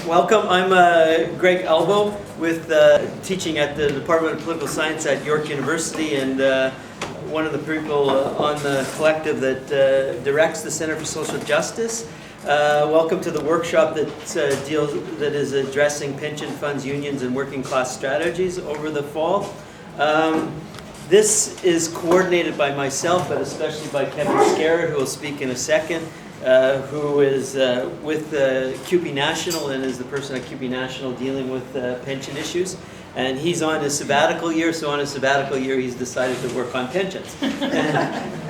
Welcome. I'm Greg Albo with teaching at the Department of Political Science at York University, and one of the people on the collective that directs the Center for Social Justice. Welcome to the workshop that is addressing pension funds, unions, and working class strategies over the fall. This is coordinated by myself, but especially by Kevin Skerrett, who will speak in a second. Who is with QP National and is the person at QP National dealing with pension issues. And he's on his sabbatical year, so on his sabbatical year he's decided to work on pensions.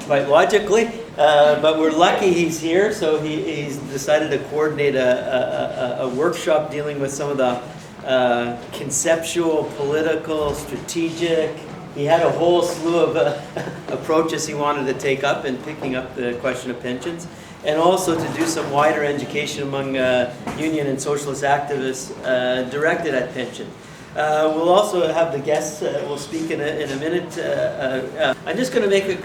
Quite logically, but we're lucky he's here, so he's decided to coordinate a workshop dealing with some of the conceptual, political, strategic. He had a whole slew of approaches he wanted to take up in picking up the question of pensions, and also to do some wider education among union and socialist activists directed at pension. We'll also have the guests will speak in a minute. I'm just going to make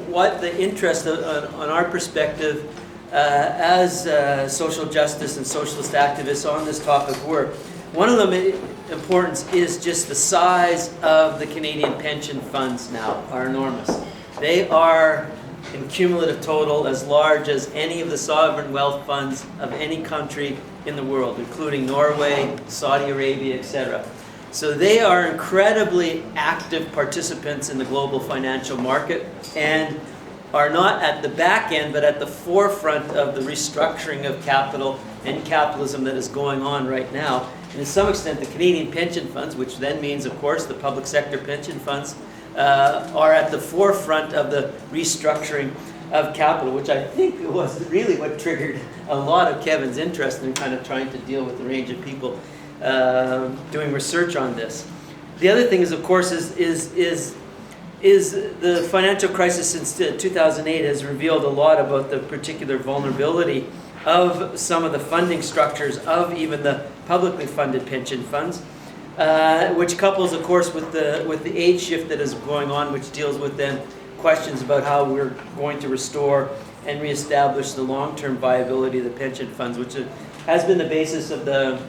what the interest on our perspective as social justice and socialist activists on this topic were. One of the importance is just the size of the Canadian pension funds now are enormous. They are in cumulative total as large as any of the sovereign wealth funds of any country in the world, including Norway, Saudi Arabia, etc. So they are incredibly active participants in the global financial market and are not at the back end, but at the forefront of the restructuring of capital and capitalism that is going on right now. And to some extent, the Canadian pension funds, which then means, of course, the public sector pension funds, are at the forefront of the restructuring of capital, which I think was really what triggered a lot of Kevin's interest in kind of trying to deal with the range of people doing research on this. The other thing is, of course, is the financial crisis since 2008 has revealed a lot about the particular vulnerability of some of the funding structures of even the publicly funded pension funds, which couples, of course, with the age shift that is going on, which deals with then questions about how we're going to restore and reestablish the long-term viability of the pension funds, which has been the basis of the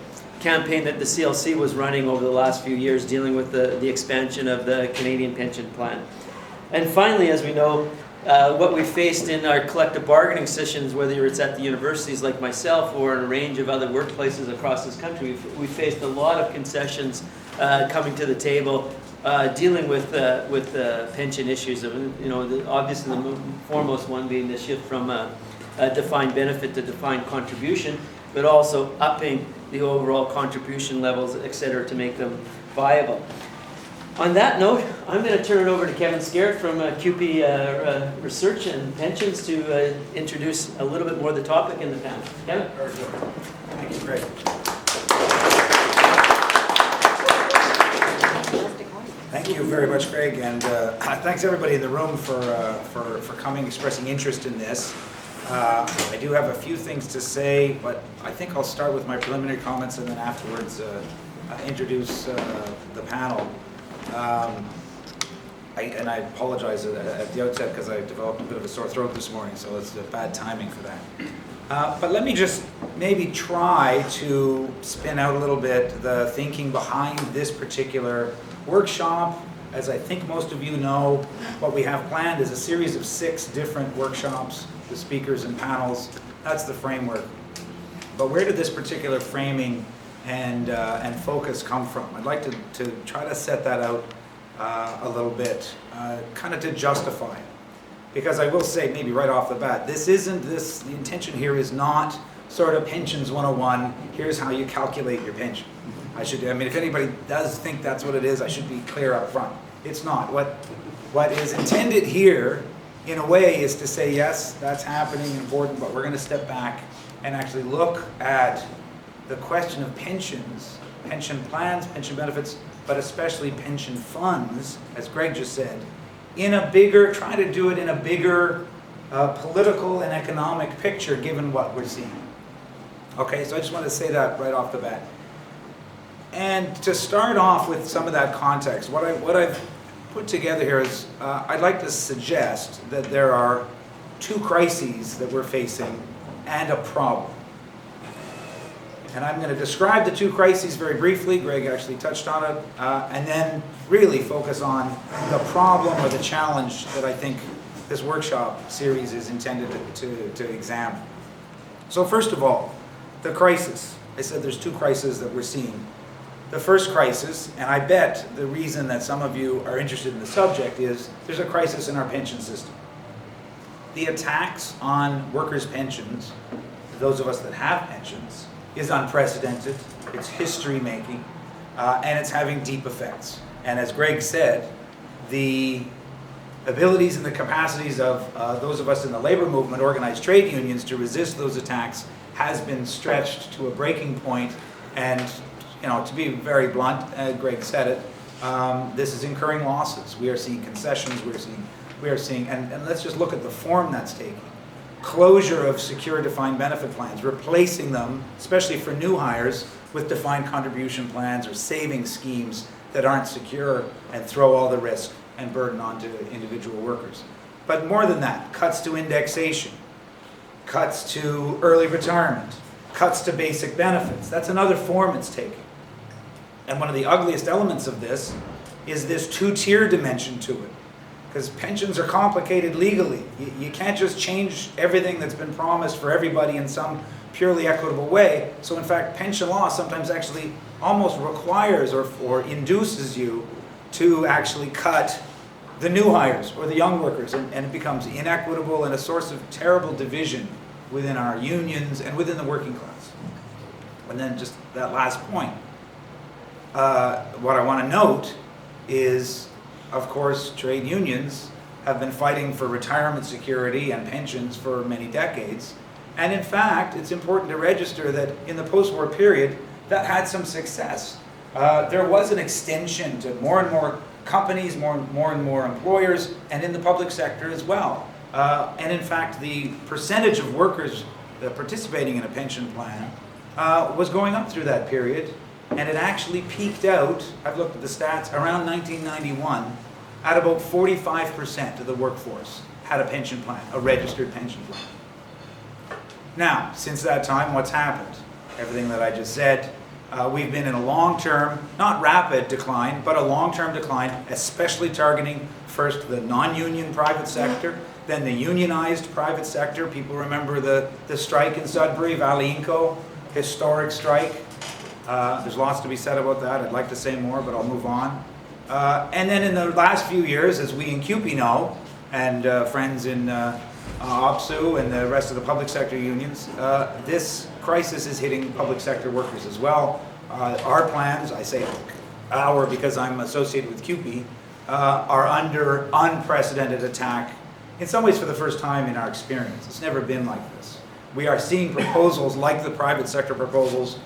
campaign that the CLC was running over the last few years, dealing with the expansion of the Canadian pension plan. And finally, as we know, what we faced in our collective bargaining sessions, whether it's at the universities like myself or in a range of other workplaces across this country, we faced a lot of concessions coming to the table, dealing with pension issues. Obviously the foremost one being the shift from a defined benefit to defined contribution, but also upping the overall contribution levels, etc., to make them viable. On that note, I'm going to turn it over to Kevin Skerrett from QP Research and Pensions to introduce a little bit more of the topic in the panel. Kevin? Thank you, Greg. Thank you very much, Greg, and thanks everybody in the room for coming, expressing interest in this. I do have a few things to say, but I think I'll start with my preliminary comments and then afterwards introduce the panel. I apologize at the outset because I developed a bit of a sore throat this morning, so it's bad timing for that. But let me just maybe try to spin out a little bit the thinking behind this particular workshop. As I think most of you know, what we have planned is a series of 6 different workshops with speakers and panels. That's the framework. But where did this particular framing and focus come from? I'd like to try to set that out a little bit, kind of to justify it. Because I will say, maybe right off the bat, the intention here is not sort of pensions 101, here's how you calculate your pension. If anybody does think that's what it is, I should be clear up front. It's not. What is intended here, in a way, is to say, yes, that's happening, important, but we're going to step back and actually look at the question of pensions, pension plans, pension benefits, but especially pension funds, as Greg just said, try to do it in a bigger political and economic picture given what we're seeing. Okay, so I just want to say that right off the bat. And to start off with some of that context, what I've put together here is, I'd like to suggest that there are 2 crises that we're facing and a problem. And I'm going to describe the two crises very briefly. Greg actually touched on it. And then really focus on the problem or the challenge that I think this workshop series is intended to examine. So first of all, the crisis. I said there's two crises that we're seeing. The first crisis, and I bet the reason that some of you are interested in the subject is there's a crisis in our pension system. The attacks on workers' pensions, those of us that have pensions, is unprecedented. It's history-making, and it's having deep effects. And as Greg said, the abilities and the capacities of those of us in the labor movement, organized trade unions, to resist those attacks has been stretched to a breaking point. And to be very blunt, Greg said it, this is incurring losses. We are seeing concessions, we are seeing, and let's just look at the form that's taking. Closure of secure defined benefit plans, replacing them, especially for new hires, with defined contribution plans or savings schemes that aren't secure and throw all the risk and burden onto individual workers. But more than that, cuts to indexation, cuts to early retirement, cuts to basic benefits. That's another form it's taking. And one of the ugliest elements of this is this two-tier dimension to it. Because pensions are complicated legally. You can't just change everything that's been promised for everybody in some purely equitable way. So in fact, pension law sometimes actually almost requires or induces you to actually cut the new hires or the young workers, and it becomes inequitable and a source of terrible division within our unions and within the working class. And then just that last point, what I want to note is, of course, trade unions have been fighting for retirement security and pensions for many decades. And in fact, it's important to register that in the post-war period, that had some success. There was an extension to more and more companies, more and more employers, and in the public sector as well. And in fact, the percentage of workers participating in a pension plan was going up through that period. And it actually peaked out, I've looked at the stats, around 1991, at about 45% of the workforce had a pension plan, a registered pension plan. Now, since that time, what's happened? Everything that I just said. We've been in a long-term, not rapid decline, but a long-term decline, especially targeting first the non-union private sector, then the unionized private sector. People remember the strike in Sudbury, Valley Inco, historic strike. There's lots to be said about that. I'd like to say more, but I'll move on. And then in the last few years, as we in CUPE know, and friends in OPSU and the rest of the public sector unions, this crisis is hitting public sector workers as well. Our plans, I say our because I'm associated with CUPE, are under unprecedented attack, in some ways for the first time in our experience. It's never been like this. We are seeing proposals like the private sector proposals,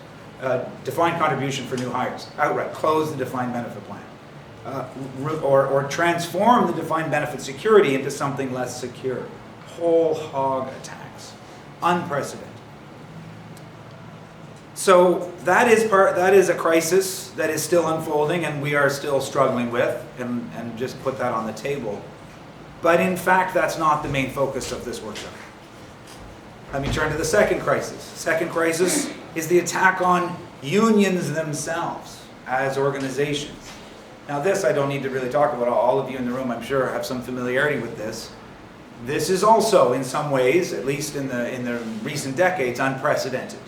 defined contribution for new hires, outright close the defined benefit plan, or transform the defined benefit security into something less secure. Whole hog attacks, unprecedented. So that is a crisis that is still unfolding and we are still struggling with, and just put that on the table. But in fact, that's not the main focus of this workshop. Let me turn to the second crisis. Second crisis is the attack on unions themselves as organizations. Now this I don't need to really talk about. All of you in the room, I'm sure, have some familiarity with this. This is also, in some ways, at least in the recent decades, unprecedented.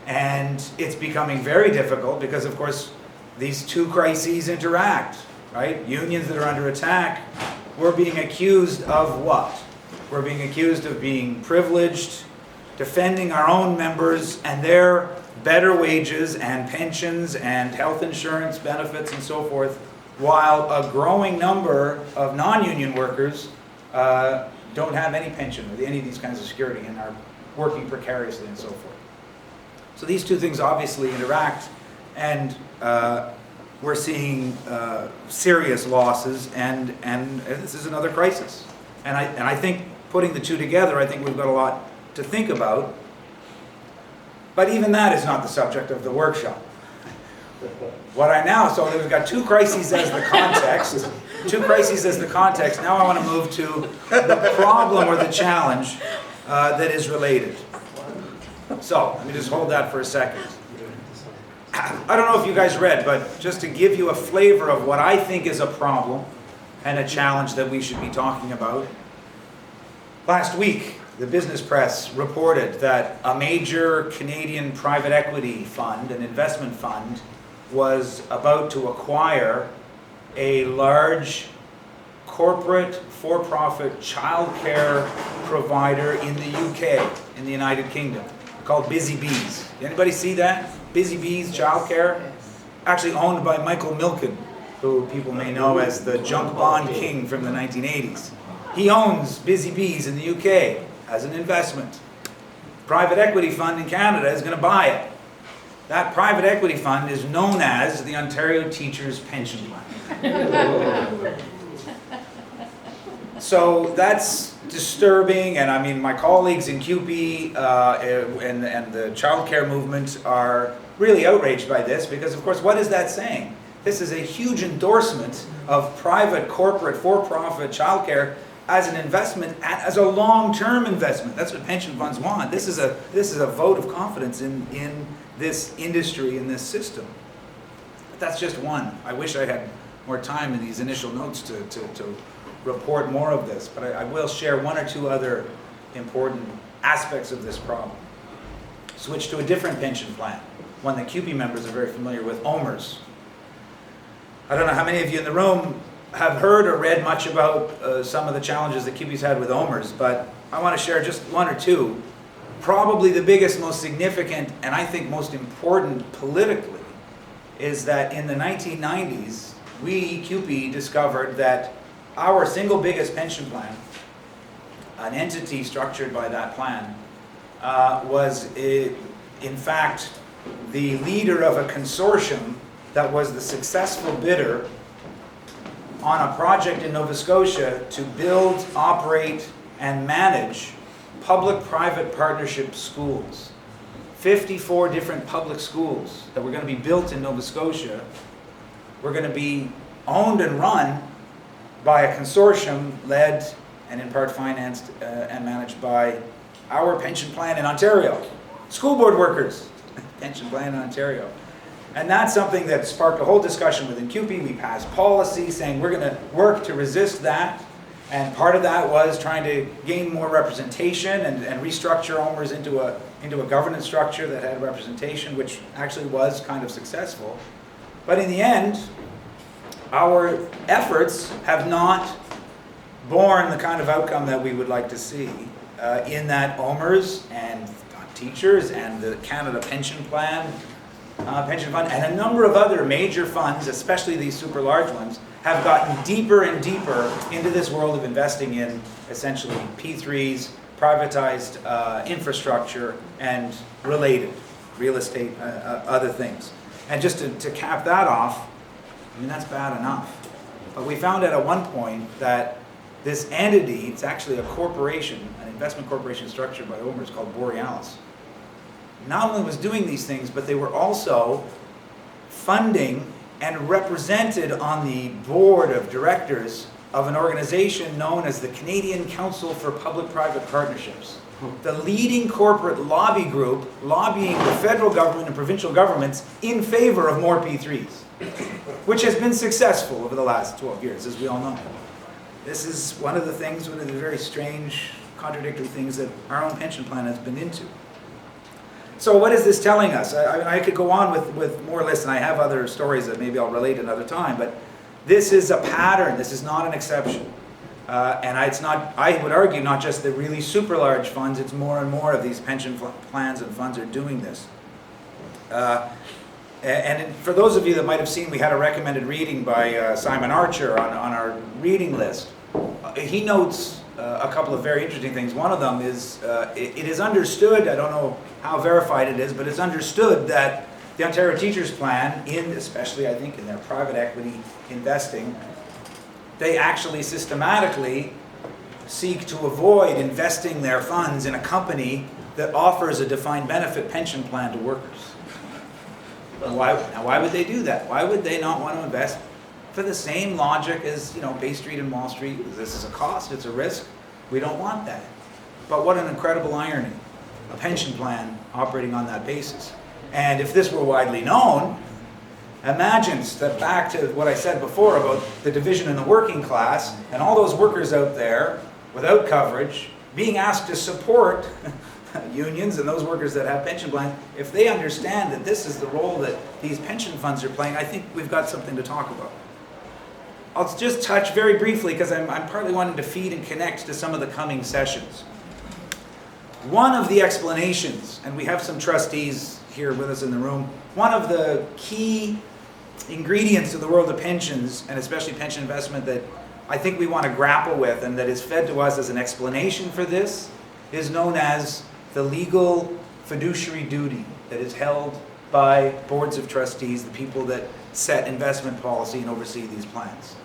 And it's becoming very difficult because, of course, these two crises interact, right? Unions that are under attack, we're being accused of what? We're being accused of being privileged, defending our own members and their better wages and pensions and health insurance benefits and so forth, while a growing number of non-union workers don't have any pension or any of these kinds of security and are working precariously and so forth. So these two things obviously interact, and we're seeing serious losses, and this is another crisis. And I think putting the two together, I think we've got a lot to think about. But even that is not the subject of the workshop. So we've got two crises as the context. Two crises as the context. Now I want to move to the problem or the challenge that is related. So, let me just hold that for a second. I don't know if you guys read, but just to give you a flavor of what I think is a problem and a challenge that we should be talking about. Last week, the business press reported that a major Canadian private equity fund, an investment fund, was about to acquire a large corporate for-profit childcare provider in the UK, in the United Kingdom, called Busy Bees. Did anybody see that? Busy Bees Childcare, actually owned by Michael Milken, who people may know as the junk bond king from the 1980s. He owns Busy Bees in the UK as an investment. Private equity fund in Canada is going to buy it. That private equity fund is known as the Ontario Teachers Pension Plan. So that's disturbing, and I mean my colleagues in CUPE and the childcare movement are really outraged by this, because of course what is that saying? This is a huge endorsement of private corporate for-profit childcare as an investment, as a long-term investment. That's what pension funds want. This is a vote of confidence in this industry, in this system. But that's just one. I wish I had more time in these initial notes to report more of this, but I will share one or two other important aspects of this problem. Switch to a different pension plan, one that CUPE members are very familiar with, OMERS. I don't know how many of you in the room have heard or read much about some of the challenges that CUPE's had with OMERS, but I want to share just one or two. Probably the biggest, most significant, and I think most important politically, is that in the 1990s, we, CUPE, discovered that our single biggest pension plan, an entity structured by that plan, was in fact the leader of a consortium that was the successful bidder on a project in Nova Scotia to build, operate, and manage public-private partnership schools. 54 different public schools that were going to be built in Nova Scotia were going to be owned and run by a consortium led and in part financed and managed by our pension plan in Ontario. School board workers, pension plan in Ontario. And that's something that sparked a whole discussion within CUPE. We passed policy saying we're going to work to resist that. And part of that was trying to gain more representation and restructure OMERS into a governance structure that had representation, which actually was kind of successful. But in the end, our efforts have not borne the kind of outcome that we would like to see in that OMERS and teachers and the Canada Pension Plan, Pension Fund, and a number of other major funds, especially these super large ones, have gotten deeper and deeper into this world of investing in essentially P3s, privatized infrastructure, and related real estate, other things. And just to cap that off, I mean, that's bad enough. But we found out at one point that this entity, it's actually a corporation, an investment corporation structured by OMERS called Borealis, not only was doing these things, but they were also funding and represented on the board of directors of an organization known as the Canadian Council for Public-Private Partnerships. The leading corporate lobby group lobbying the federal government and provincial governments in favor of more P3s, which has been successful over the last 12 years, as we all know. This is one of the very strange, contradictory things that our own pension plan has been into. So what is this telling us? I could go on with more lists, and I have other stories that maybe I'll relate another time, but this is a pattern. This is not an exception. And it's not, I would argue, not just the really super large funds, it's more and more of these pension plans and funds are doing this. And for those of you that might have seen, we had a recommended reading by Simon Archer on our reading list. He notes a couple of very interesting things. One of them is, it is understood, I don't know how verified it is, but it's understood that the Ontario Teachers Plan, especially I think in their private equity investing, they actually systematically seek to avoid investing their funds in a company that offers a defined benefit pension plan to workers. Now why would they do that? Why would they not want to invest for the same logic as, Bay Street and Wall Street? This is a cost, it's a risk. We don't want that. But what an incredible irony. a pension plan operating on that basis. And if this were widely known, imagine, step back to what I said before about the division in the working class and all those workers out there without coverage being asked to support unions and those workers that have pension plans. If they understand that this is the role that these pension funds are playing, I think we've got something to talk about. I'll just touch very briefly because I'm partly wanting to feed and connect to some of the coming sessions. One of the explanations, and we have some trustees here with us in the room, one of the key ingredients of the world of pensions, and especially pension investment, that I think we want to grapple with and that is fed to us as an explanation for this is known as the legal fiduciary duty that is held by boards of trustees, the people that set investment policy and oversee these plans.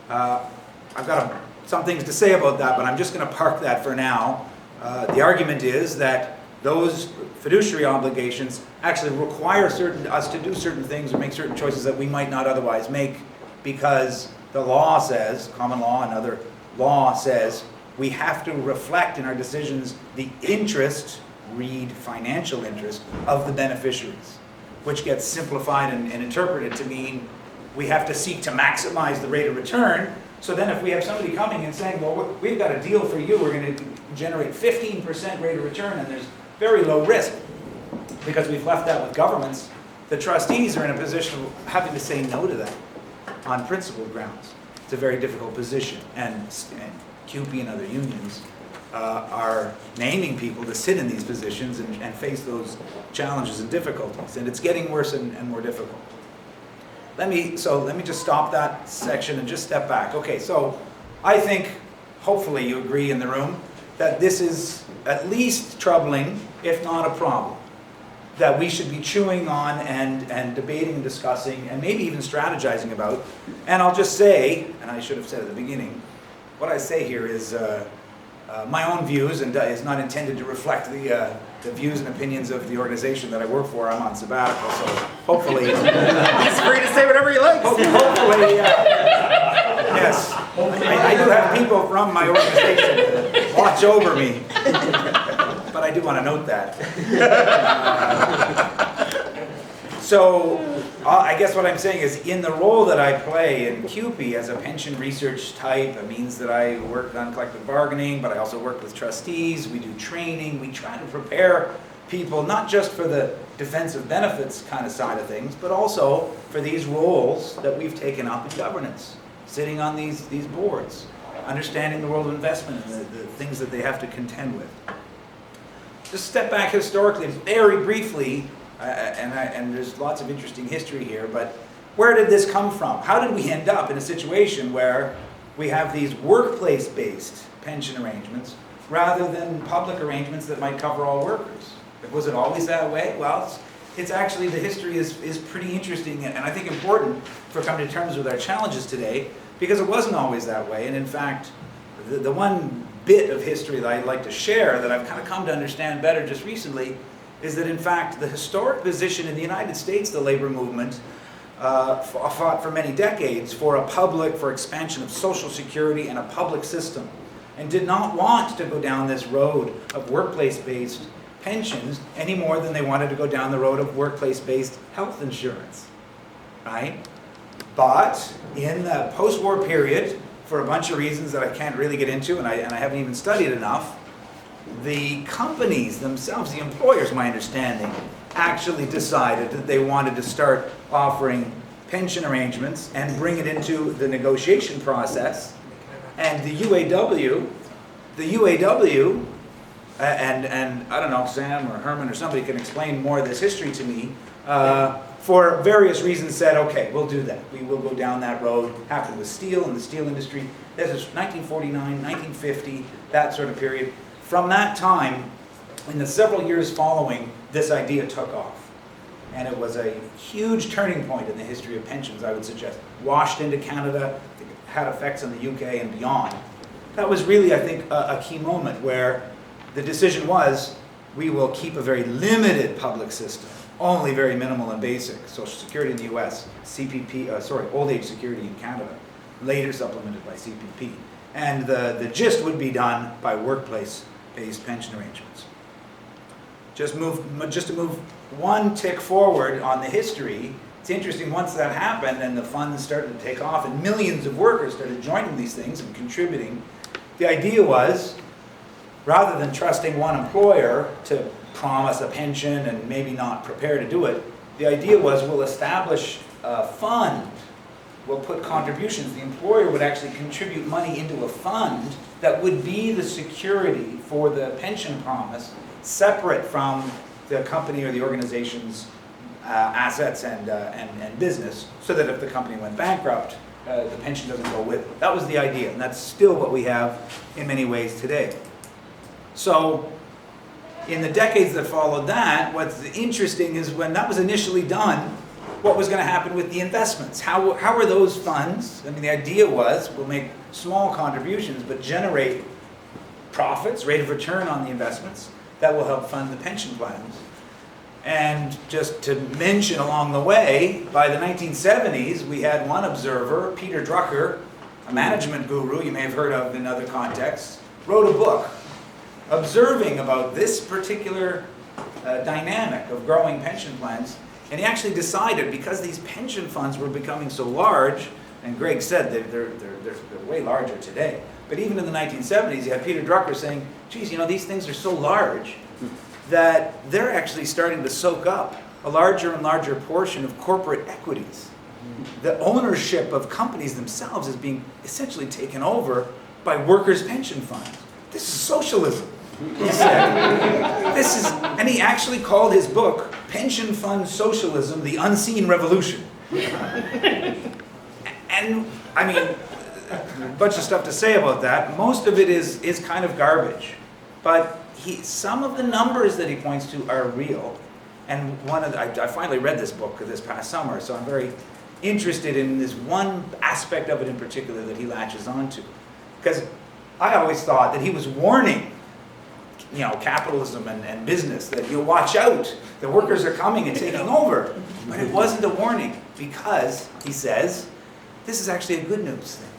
I've got some things to say about that, but I'm just going to park that for now. The argument is that those fiduciary obligations actually require us to do certain things or make certain choices that we might not otherwise make, because the law says, common law and other law says, we have to reflect in our decisions the interest, read financial interest, of the beneficiaries, which gets simplified and interpreted to mean we have to seek to maximize the rate of return. So then if we have somebody coming and saying, well, we've got a deal for you, we're going to generate 15% rate of return, and there's very low risk, because we've left that with governments, the trustees are in a position of having to say no to that on principle grounds. It's a very difficult position, and CUPE and other unions are naming people to sit in these positions and face those challenges and difficulties, and it's getting worse and more difficult. Let me just stop that section and just step back. Okay, so I think, hopefully you agree in the room, that this is at least troubling, if not a problem, that we should be chewing on and debating and discussing and maybe even strategizing about. And I'll just say, and I should have said at the beginning, what I say here is my own views and is not intended to reflect the views and opinions of the organization that I work for. I'm on sabbatical, so hopefully... He's free to say whatever he likes. Hopefully, yes. I do have people from my organization that watch over me, but I do want to note that. So I guess what I'm saying is, in the role that I play in CUPE as a pension research type, it means that I work on collective bargaining, but I also work with trustees. We do training. We try to prepare people not just for the defensive benefits kind of side of things, but also for these roles that we've taken up in governance, sitting on these boards, understanding the world of investment and the things that they have to contend with. Just step back historically, very briefly, and there's lots of interesting history here, but where did this come from? How did we end up in a situation where we have these workplace-based pension arrangements rather than public arrangements that might cover all workers? Was it always that way? Well, it's actually, the history is pretty interesting and I think important for coming to terms with our challenges today, because it wasn't always that way. And in fact, the one bit of history that I'd like to share that I've kind of come to understand better just recently is that in fact the historic position in the United States, the labor movement, fought for many decades for expansion of Social Security and a public system, and did not want to go down this road of workplace-based pensions any more than they wanted to go down the road of workplace-based health insurance, right? But in the post-war period, for a bunch of reasons that I can't really get into, and I haven't even studied enough, the companies themselves, the employers, my understanding, actually decided that they wanted to start offering pension arrangements and bring it into the negotiation process. And the UAW, and I don't know, Sam or Herman or somebody can explain more of this history to me, for various reasons said, okay, we'll do that. We will go down that road. Happened with steel and the steel industry. This is 1949, 1950, that sort of period. From that time, in the several years following, this idea took off. And it was a huge turning point in the history of pensions, I would suggest. Washed into Canada, had effects on the UK and beyond. That was really, I think, a key moment where the decision was, we will keep a very limited public system, only very minimal and basic. Social Security in the US, Old Age Security in Canada, later supplemented by CPP. And the gist would be done by workplace-based pension arrangements. just to move one tick forward on the history, it's interesting, once that happened and the funds started to take off and millions of workers started joining these things and contributing, the idea was, rather than trusting one employer to promise a pension and maybe not prepare to do it, the idea was we'll establish a fund, we'll put contributions, the employer would actually contribute money into a fund that would be the security for the pension promise, separate from the company or the organization's assets and business, so that if the company went bankrupt, the pension doesn't go with it. That was the idea, and that's still what we have in many ways today. So, in the decades that followed that, what's interesting is when that was initially done, what was going to happen with the investments? How were those funds? I mean, the idea was we'll make small contributions, but generate profits, rate of return on the investments, that will help fund the pension plans. And just to mention along the way, by the 1970s, we had one observer, Peter Drucker, a management guru you may have heard of in other contexts, wrote a book observing about this particular dynamic of growing pension plans. And he actually decided, because these pension funds were becoming so large, and Greg said they're way larger today, but even in the 1970s, you had Peter Drucker saying, geez, you know, these things are so large that they're actually starting to soak up a larger and larger portion of corporate equities. The ownership of companies themselves is being essentially taken over by workers' pension funds. This is socialism, he said. And he actually called his book, Pension Fund Socialism, the Unseen Revolution. And, I mean, a bunch of stuff to say about that. Most of it is kind of garbage. But some of the numbers that he points to are real. And I finally read this book this past summer, so I'm very interested in this one aspect of it in particular that he latches onto. Because I always thought that he was warning, you know, capitalism and business, that you watch out, the workers are coming and taking over. But it wasn't a warning, because, he says, this is actually a good news thing.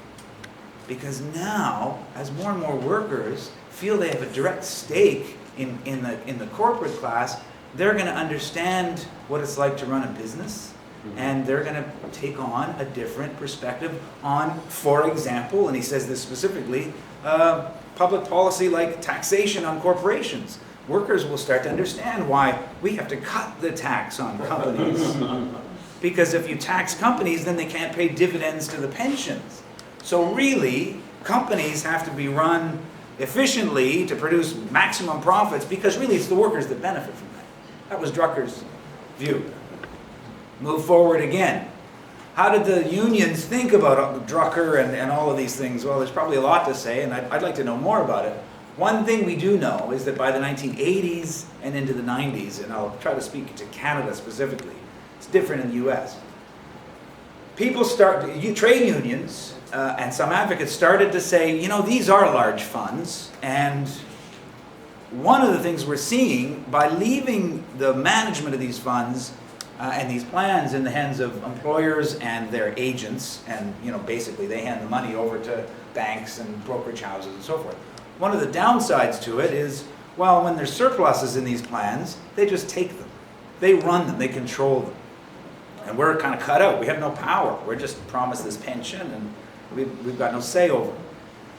Because now, as more and more workers feel they have a direct stake in the corporate class, they're going to understand what it's like to run a business, and they're going to take on a different perspective on, for example, and he says this specifically, public policy like taxation on corporations. Workers will start to understand why we have to cut the tax on companies. Because if you tax companies, then they can't pay dividends to the pensions. So really, companies have to be run efficiently to produce maximum profits, because really it's the workers that benefit from that. That was Drucker's view. Move forward again. How did the unions think about Drucker and all of these things? Well, there's probably a lot to say, and I'd like to know more about it. One thing we do know is that by the 1980s and into the 90s, and I'll try to speak to Canada specifically, it's different in the US. Trade unions and some advocates started to say, you know, these are large funds, and one of the things we're seeing by leaving the management of these funds and these plans in the hands of employers and their agents, and you know, basically they hand the money over to banks and brokerage houses and so forth. One of the downsides to it is, well, when there's surpluses in these plans, they just take them. They run them, they control them. And we're kind of cut out. We have no power. We're just promised this pension, and we've got no say over it.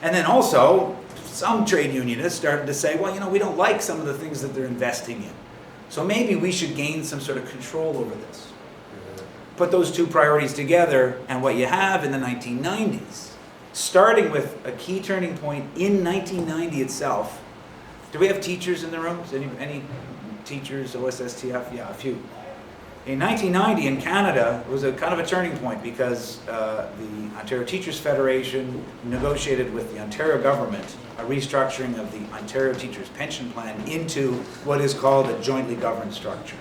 And then also, some trade unionists started to say, well, you know, we don't like some of the things that they're investing in. So maybe we should gain some sort of control over this. Put those two priorities together, and what you have in the 1990s, starting with a key turning point in 1990 itself. Do we have teachers in the room? Any teachers, OSSTF? Yeah, a few. In 1990 in Canada, it was a kind of a turning point, because the Ontario Teachers Federation negotiated with the Ontario government a restructuring of the Ontario Teachers Pension Plan into what is called a jointly governed structure.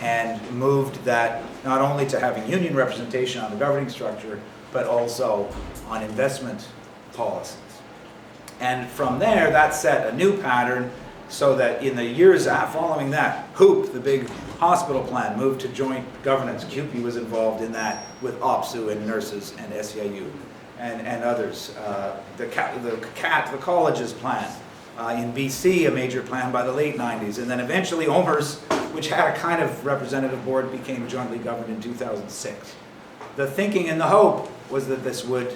And moved that not only to having union representation on the governing structure, but also on investment policies. And from there, that set a new pattern, so that in the years following that, HOOP, the big hospital plan, moved to joint governance. CUPE was involved in that with OPSU and nurses and SEIU and others. The colleges plan In BC, a major plan by the late 90s. And then eventually OMERS, which had a kind of representative board, became jointly governed in 2006. The thinking and the hope was that this would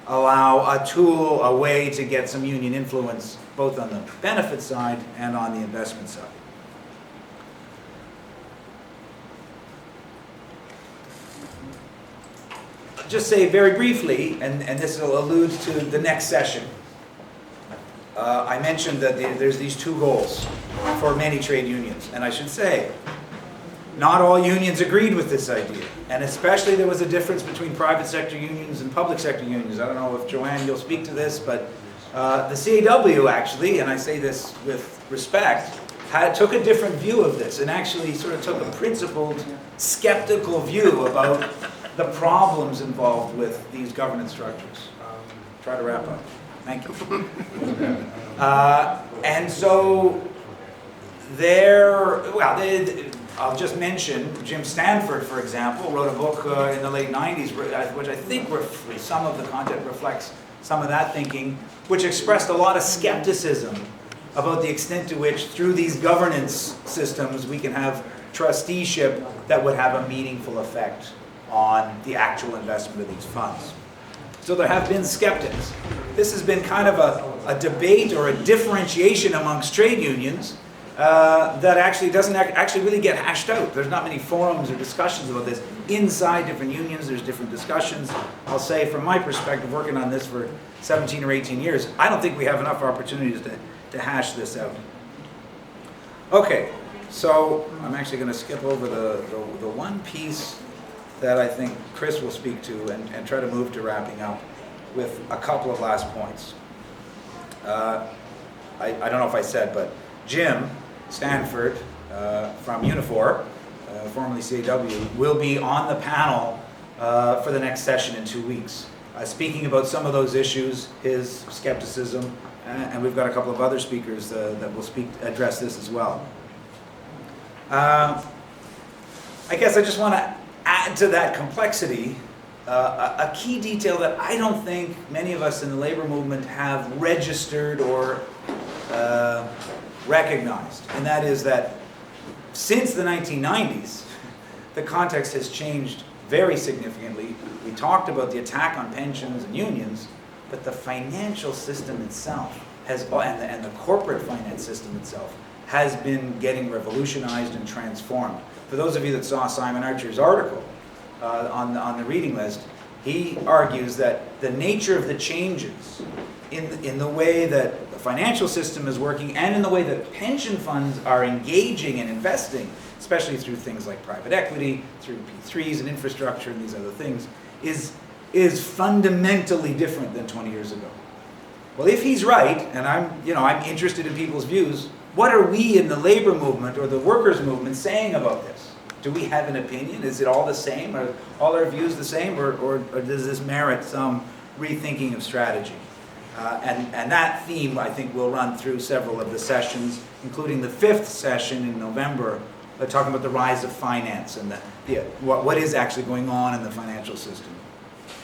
allow a tool, a way to get some union influence, both on the benefit side and on the investment side. Just say very briefly, and this will allude to the next session. I mentioned that there's these two goals for many trade unions, and I should say, not all unions agreed with this idea, and especially there was a difference between private sector unions and public sector unions. I don't know if Joanne, you'll speak to this, but the CAW actually, and I say this with respect, took a different view of this and actually sort of took a principled, skeptical view about the problems involved with these governance structures. Try to wrap up. Thank you. And so I'll just mention Jim Stanford, for example, wrote a book in the late 90s, which I think some of the content reflects some of that thinking, which expressed a lot of skepticism about the extent to which, through these governance systems, we can have trusteeship that would have a meaningful effect on the actual investment of these funds. So there have been skeptics. This has been kind of a debate or a differentiation amongst trade unions that actually doesn't actually really get hashed out. There's not many forums or discussions about this. Inside different unions, there's different discussions. I'll say from my perspective, working on this for 17 or 18 years, I don't think we have enough opportunities to hash this out. Okay, so I'm actually going to skip over the one piece that I think Chris will speak to and try to move to wrapping up with a couple of last points. I don't know if I said, but Jim Stanford from Unifor, formerly CAW, will be on the panel for the next session in 2 weeks, speaking about some of those issues, his skepticism, and we've got a couple of other speakers that will address this as well. I guess I just want to add to that complexity a key detail that I don't think many of us in the labor movement have registered or recognized, and that is that since the 1990s, the context has changed very significantly. We talked about the attack on pensions and unions, but the financial system itself and the corporate finance system itself has been getting revolutionized and transformed. For those of you that saw Simon Archer's article on the reading list, he argues that the nature of the changes in the way that the financial system is working and in the way that pension funds are engaging and investing, especially through things like private equity, through P3s and infrastructure and these other things, is fundamentally different than 20 years ago. Well, if he's right, and I'm interested in people's views, what are we in the labor movement or the workers' movement saying about this? Do we have an opinion? Is it all the same? Are all our views the same? Or does this merit some rethinking of strategy? And that theme, I think, will run through several of the sessions, including the 5th session in November, talking about the rise of finance and what is actually going on in the financial system.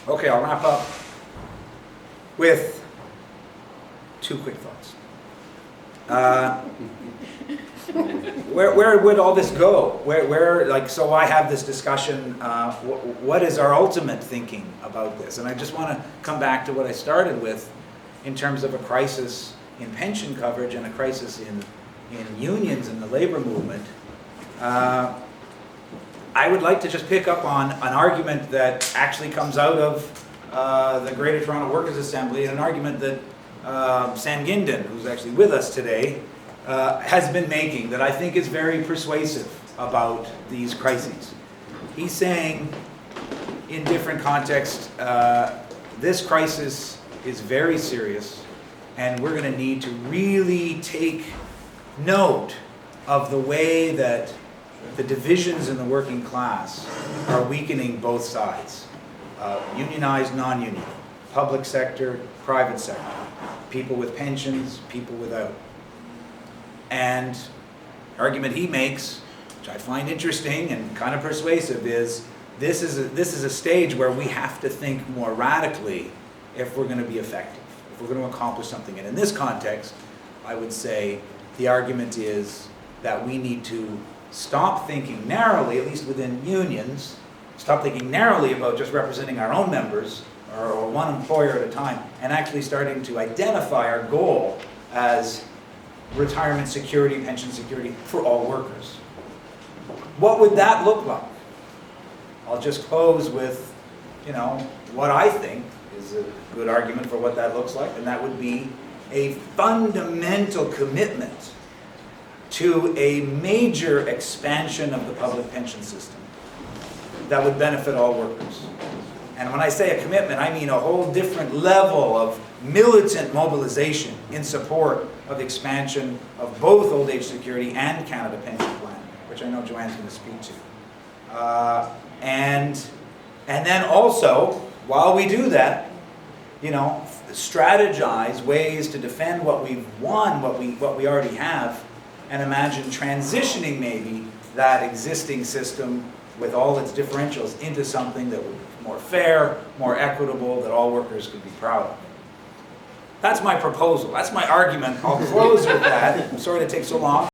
Okay, I'll wrap up with 2 quick thoughts. Where would all this go? So I have this discussion, what is our ultimate thinking about this? And I just want to come back to what I started with in terms of a crisis in pension coverage and a crisis in unions and the labor movement. I would like to just pick up on an argument that actually comes out of the Greater Toronto Workers' Assembly, and an argument that Sam Ginden, who's actually with us today, has been making that I think is very persuasive about these crises. He's saying, in different contexts, this crisis is very serious, and we're going to need to really take note of the way that the divisions in the working class are weakening both sides. Unionized, non-union, public sector, private sector, people with pensions, people without. And the argument he makes, which I find interesting and kind of persuasive, is this is a stage where we have to think more radically if we're going to be effective, if we're going to accomplish something. And in this context, I would say the argument is that we need to stop thinking narrowly, at least within unions, stop thinking narrowly about just representing our own members or one employer at a time, and actually starting to identify our goal as retirement security, pension security for all workers. What would that look like? I'll just close with, what I think is a good argument for what that looks like, and that would be a fundamental commitment to a major expansion of the public pension system that would benefit all workers. And when I say a commitment, I mean a whole different level of militant mobilization in support of the expansion of both old age security and Canada Pension Plan, which I know Joanne's going to speak to. And then also, while we do that, strategize ways to defend what we've won, what we already have, and imagine transitioning maybe that existing system with all its differentials into something that would be more fair, more equitable, that all workers could be proud of. That's my proposal. That's my argument. I'll close with that. I'm sorry to take so long.